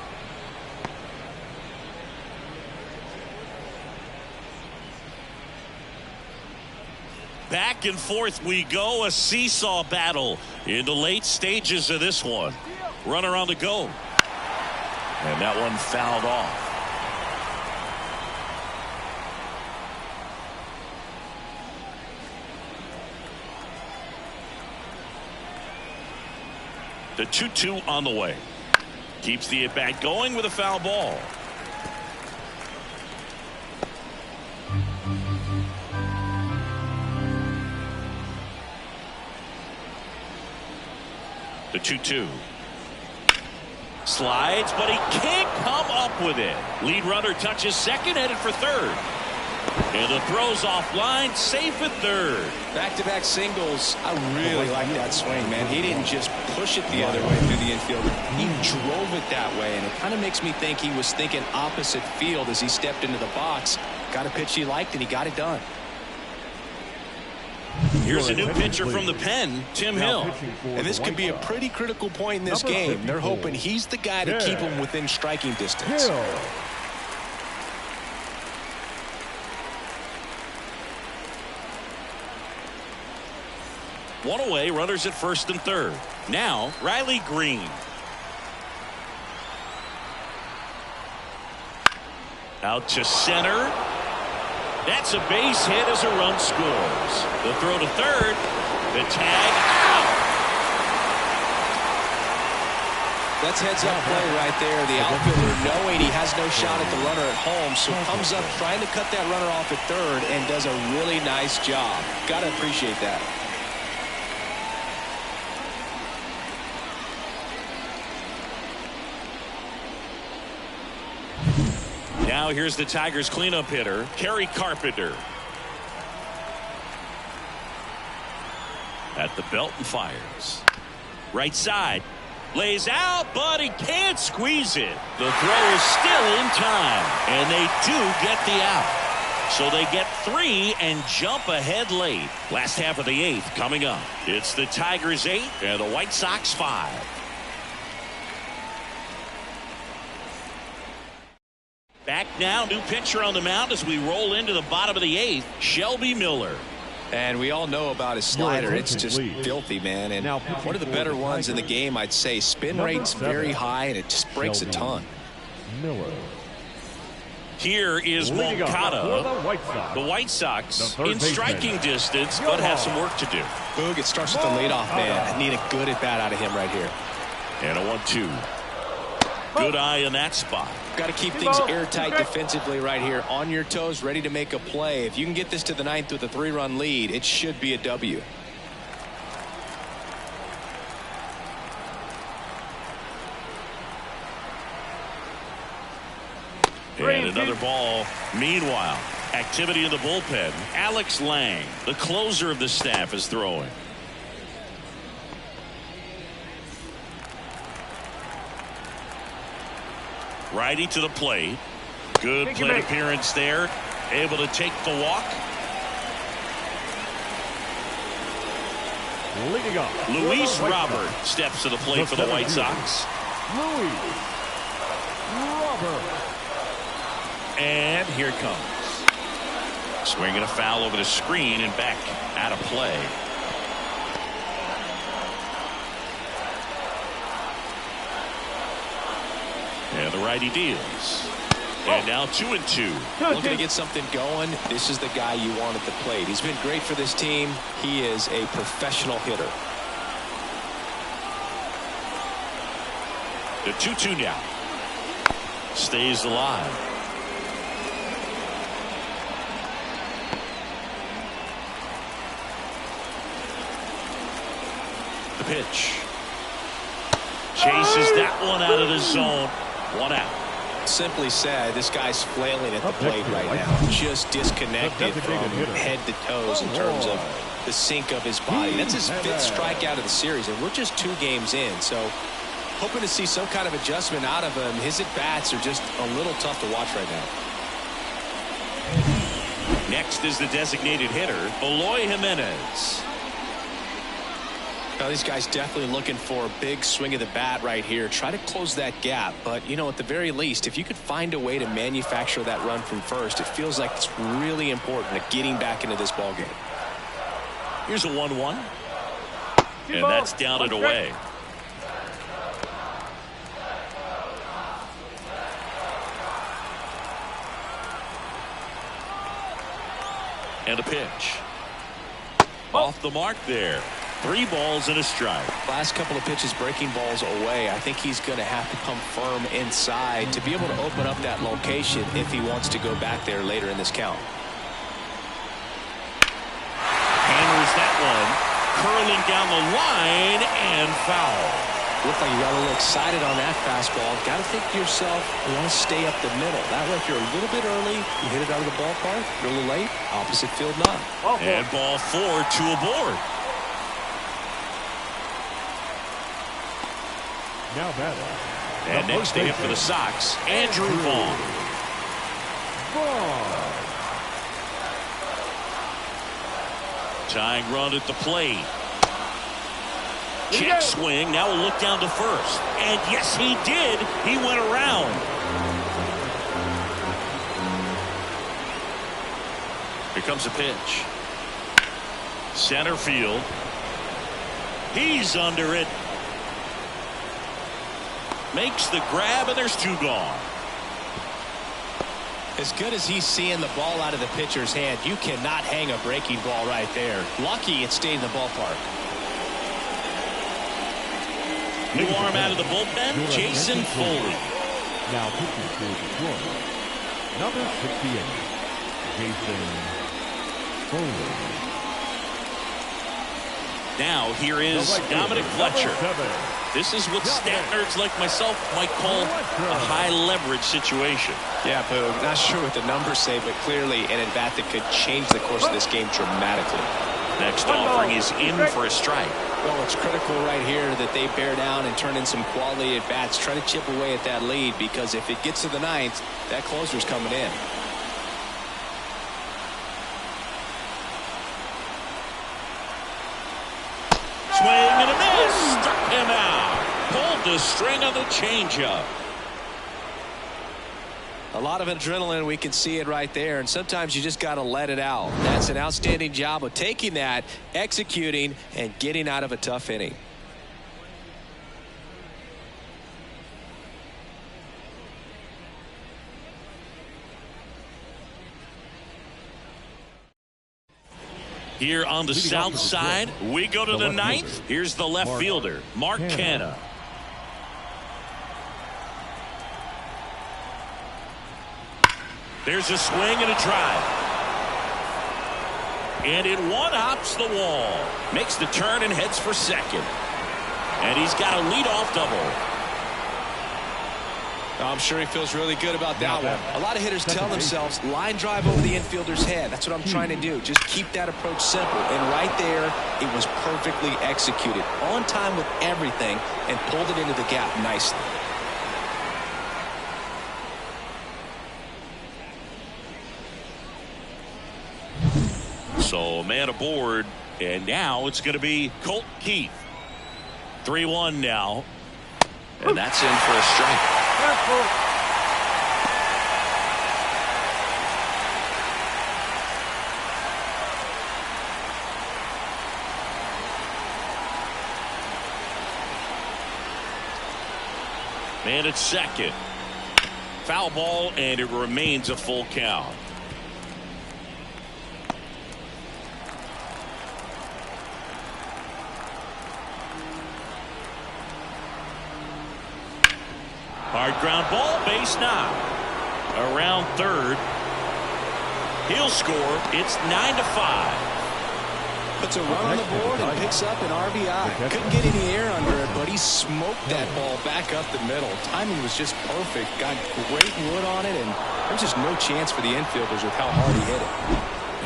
Back and forth we go, a seesaw battle in the late stages of this one. Runner on the go. And that one fouled off. The 2-2 on the way. Keeps the at-bat going with a foul ball. The 2-2. Slides, but he can't come up with it. Lead runner touches second, headed for third. And the throw's offline, safe at third. Back-to-back singles. I really like that swing, man. He didn't just push it the other way through the infield. He drove it that way, and it kind of makes me think he was thinking opposite field as he stepped into the box. Got a pitch he liked, and he got it done. Here's a new pitcher from the pen, Tim Hill. And this could be a pretty critical point in this game. They're hoping he's the guy to keep him within striking distance. One away, runners at first and third. Now, Riley Green. Out to center. That's a base hit as a run scores. The throw to third. The tag out. That's heads-up play right there. The outfielder knowing he has no shot at the runner at home, so comes up trying to cut that runner off at third and does a really nice job. Got to appreciate that. Now here's the Tigers cleanup hitter, Kerry Carpenter. At the belt and fires. Right side. Lays out, but he can't squeeze it. The throw is still in time, and they do get the out. So they get 3 and jump ahead late. Last half of the 8th coming up. It's the Tigers 8 and the White Sox 5. Back now, new pitcher on the mound as we roll into the bottom of the 8th, Shelby Miller. And we all know about his slider. It's just filthy, man. And one of the better ones in the game, I'd say. Spin rate's very high, and it just breaks a ton. Miller. Here is Moncada. The White Sox in striking distance, but have some work to do. Boog, it starts with the leadoff man. I need a good at-bat out of him right here. And a 1-2. Good eye in that spot. Got to keep things airtight defensively right here. On your toes, ready to make a play. If you can get this to the 9th with a 3-run lead, it should be a W. And another ball. Meanwhile, activity in the bullpen. Alex Lang, the closer of the staff, is throwing. Righty to the plate. Good plate appearance there. Able to take the walk. Leading off, Luis Robert steps to the plate for the White Sox. Luis Robert. And here it comes. Swinging a foul over the screen and back out of play. And the righty deals. And now 2-2. Looking to get something going. This is the guy you want at the plate. He's been great for this team. He is a professional hitter. The 2-2 now. Stays alive. The pitch. Chases that one out of the zone. 1 out. Simply said, this guy's flailing at the plate right now. Just disconnected from head to toes in terms of the sink of his body. That's his 5th strikeout of the series, and we're just 2 games in. So hoping to see some kind of adjustment out of him. His at-bats are just a little tough to watch right now. Next is the designated hitter, Eloy Jimenez. Now, these guys definitely looking for a big swing of the bat right here. Try to close that gap. But, you know, at the very least, if you could find a way to manufacture that run from first, it feels like it's really important to getting back into this ball game. Here's a 1-1. And that's down and away. And a pitch. Off the mark there. 3 balls and a strike. Last couple of pitches breaking balls away. I think he's going to have to come firm inside to be able to open up that location if he wants to go back there later in this count. Hammers that one. Curling down the line and foul. Looked like you got a little excited on that fastball. Got to think to yourself, you want to stay up the middle. That way, if you're a little bit early, you hit it out of the ballpark. If you're a little late, opposite field not. And ball 4 to a board. Now batting. And next to hit for the Sox, Andrew Vaughn. Tying run at the plate. Check swing. Now we'll look down to first. And yes, he did. He went around. Here comes a pitch. Center field. He's under it. Makes the grab, and there's 2 gone. As good as he's seeing the ball out of the pitcher's hand, you cannot hang a breaking ball right there. Lucky it stayed in the ballpark. New arm out of the bullpen, Jason Foley. Now pitching for Detroit, number 68, Jason Foley. Now here is Dominic Fletcher. This is what stat nerds like myself might call a high leverage situation. Yeah, Boog, not sure what the numbers say, but clearly an at-bat that could change the course of this game dramatically. Next offering is in for a strike. Well, it's critical right here that they bear down and turn in some quality at-bats. Try to chip away at that lead, because if it gets to the 9th, that closer's coming in. Swing and a miss. Struck him out. Pulled the string on the changeup. A lot of adrenaline, we can see it right there, and sometimes you just got to let it out. That's an outstanding job of taking that, executing, and getting out of a tough inning. Here on the south side, we go to the 9th. Here's the left fielder, Mark Canha. There's a swing and a drive. And it one-hops the wall. Makes the turn and heads for second. And he's got a leadoff double. I'm sure he feels really good about that one. A lot of hitters tell themselves, line drive over the infielder's head. That's what I'm trying to do. Just keep that approach simple. And right there, it was perfectly executed. On time with everything, and pulled it into the gap nicely. So a man aboard, and now it's going to be Colt Keith. 3-1 now. And that's in for a strike. Man at second. Foul ball, and it remains a full count. Hard ground ball, base now. Around third. He'll score. It's 9-5. Puts a run on the board and picks up an RBI. Couldn't get any air under it, but he smoked that ball back up the middle. Timing was just perfect. Got great wood on it, and there's just no chance for the infielders with how hard he hit it.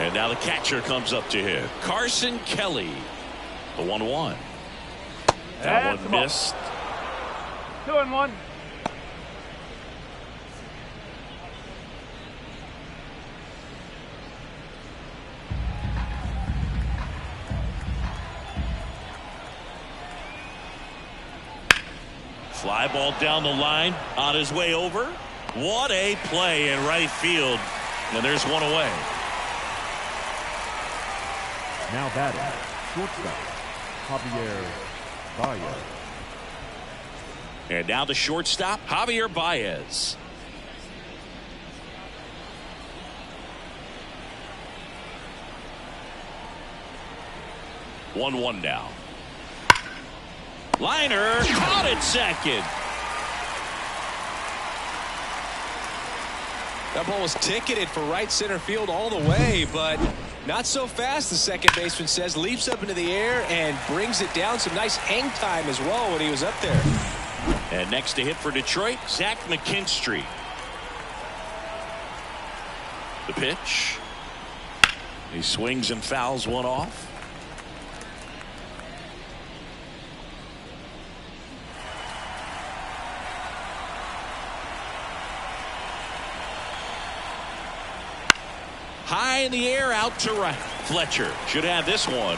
And now the catcher comes up to hit. Carson Kelly. The 1-1. That one missed. 2-1. Fly ball down the line on his way over. What a play in right field. And there's one away. Now batting, shortstop, Javier Baez. And now the shortstop, Javier Baez. One now. Liner caught at second. That ball was ticketed for right center field all the way, but not so fast, the second baseman says. Leaps up into the air and brings it down. Some nice hang time as well when he was up there. And next to hit for Detroit, Zach McKinstry. The pitch. He swings and fouls one off. High in the air, out to right. Fletcher should have this one.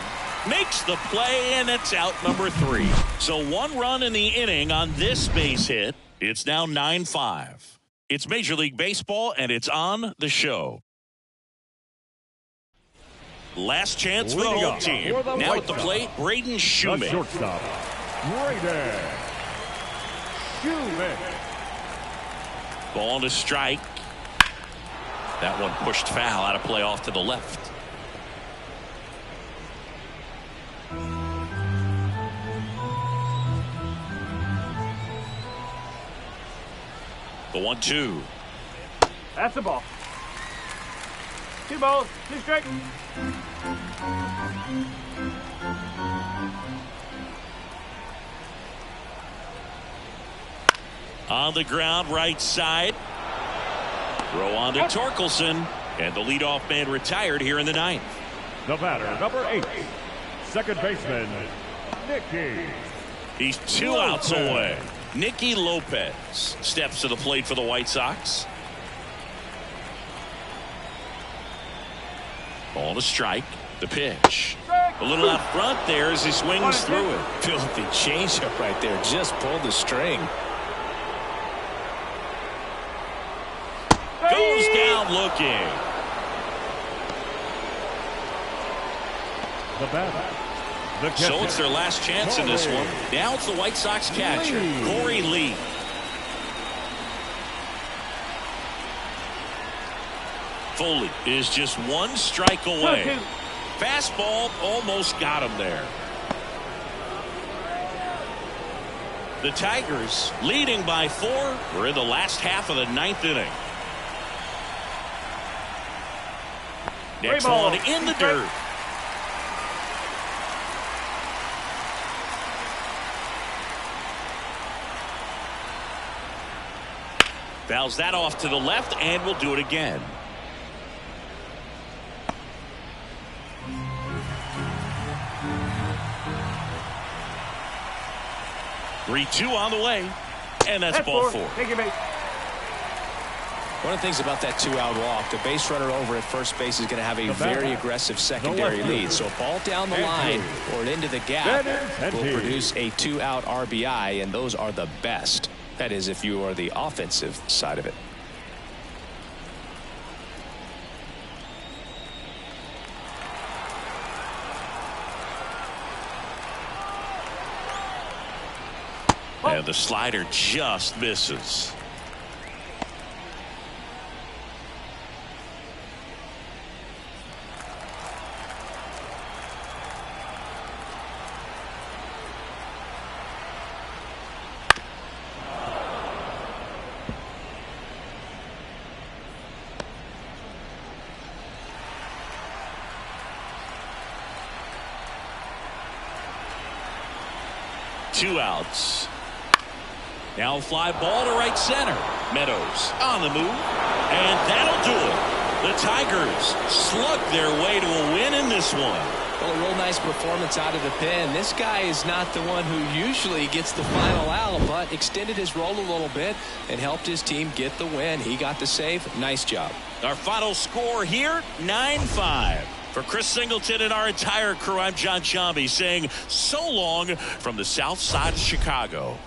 Makes the play, and it's out number 3. So 1 run in the inning on this base hit. It's now 9-5. It's Major League Baseball, and it's on the show. Last chance for the home team. Now at the plate, Braden Shumate. The shortstop, Braden Shumate. Ball to strike. That one pushed foul, out of play off to the left. The 1-2. That's the ball. 2 balls, 2 strikes. On the ground, right side. Throw on to Torkelson, and the leadoff man retired here in the 9th. The batter, number 8, second baseman, Nicky. He's 2 outs away. Nicky Lopez steps to the plate for the White Sox. Ball to strike. The pitch. A little out front there as he swings through it. Filthy changeup right there. Just pulled the string. Goes down looking. The batter, the catcher. So it's their last chance in this one. Now it's the White Sox catcher, Corey Lee. Foley is just 1 strike away. Fastball almost got him there. The Tigers leading by 4. We're in the last half of the 9th inning. Next one in the dirt. Fouls that off to the left, and we'll do it again. Three-two on the way, and that's ball 4. Take it, base. One of the things about that 2-out walk, the base runner over at first base is going to have a very aggressive secondary lead. So a ball down the line or into the gap will produce a 2-out RBI, and those are the best. That is, if you are the offensive side of it. And the slider just misses. Two outs. Now fly ball to right center. Meadows on the move, and that'll do it. The Tigers slug their way to a win in this one. Well, a real nice performance out of the pen. This guy is not the one who usually gets the final out, but extended his role a little bit and helped his team get the win. He got the save. Nice job. Our final score here, 9-5. For Chris Singleton and our entire crew, I'm John Chambi saying so long from the south side of Chicago.